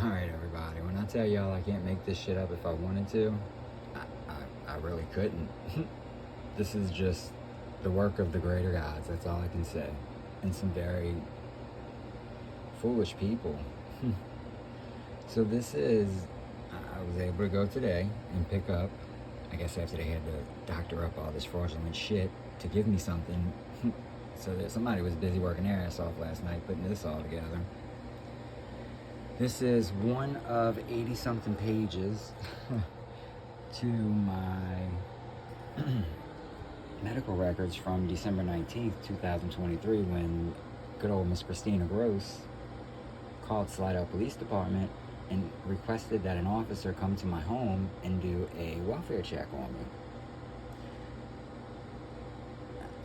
Alright, everybody, when I tell y'all I can't make this shit up if I wanted to, I really couldn't. This is just the work of the greater gods, that's all I can say. And some very foolish people. So this is, I was able to go today and pick up, I guess after they had to doctor up all this fraudulent shit to give me something. So that somebody was busy working their ass off last night putting this all together. This is one of 80-something pages to my medical records from December 19th, 2023, when good old Miss Christina Gross called Slidell Police Department and requested that an officer come to my home and do a welfare check on me.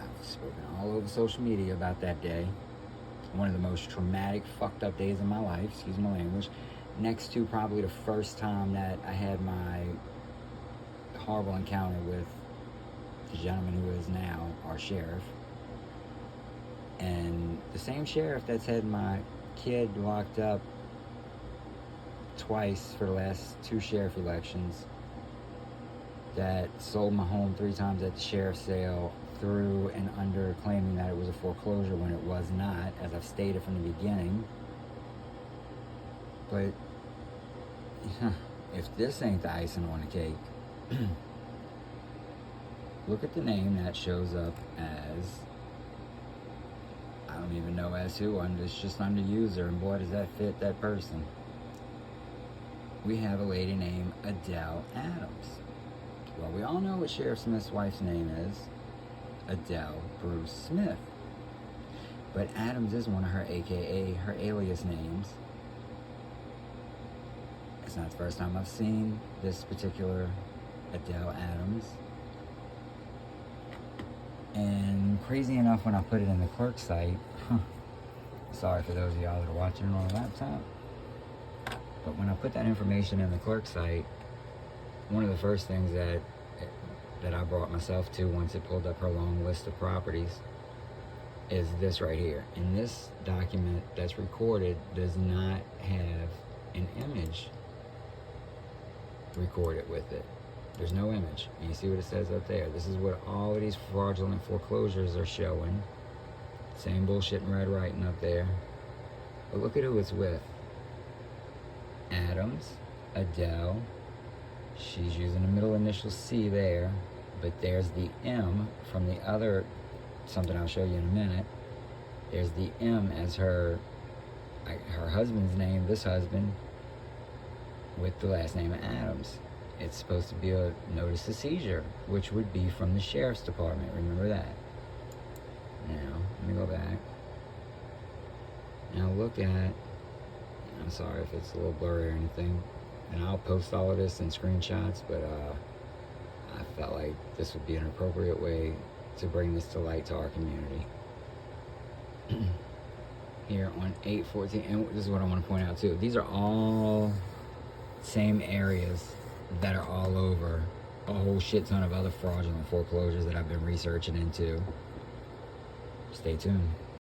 I've spoken all over social media about that day. One of the most traumatic, fucked up days of my life, excuse my language, next to probably the first time that I had my horrible encounter with the gentleman who is now our sheriff. And the same sheriff that's had my kid locked up twice for the last 2 sheriff elections, that sold my home 3 times at the sheriff's sale, through and under, claiming that it was a foreclosure when it was not, as I've stated from the beginning. But if this ain't the icing on the cake, look at the name that shows up as, I don't even know as who, it's just under user, and boy does that fit that person. We have a lady named Adele Adams. Well, we all know what Sheriff Smith's wife's name is, Adele Bruce Smith. But Adams is one of her AKA, her alias names. It's not the first time I've seen this particular Adele Adams. And crazy enough, when I put it in the clerk site, sorry for those of y'all that are watching it on a laptop, but when I put that information in the clerk site, one of the first things that I brought myself to once it pulled up her long list of properties is this right here. And this document that's recorded does not have an image recorded with it. There's no image. And you see what it says up there. This is what all of these fraudulent foreclosures are showing. Same bullshit in red writing up there. But look at who it's with. Adams, Adele. She's using the middle initial C there, but there's the M from the other, something I'll show you in a minute. There's the M as her husband's name, this husband, with the last name Adams. It's supposed to be a notice of seizure, which would be from the sheriff's department. Remember that. Now, let me go back. Now look at, I'm sorry if it's a little blurry or anything, and I'll post all of this in screenshots, but I felt like this would be an appropriate way to bring this to light to our community. Here on 814, and this is what I want to point out too. These are all same areas that are all over a whole shit ton of other fraudulent foreclosures that I've been researching into. Stay tuned.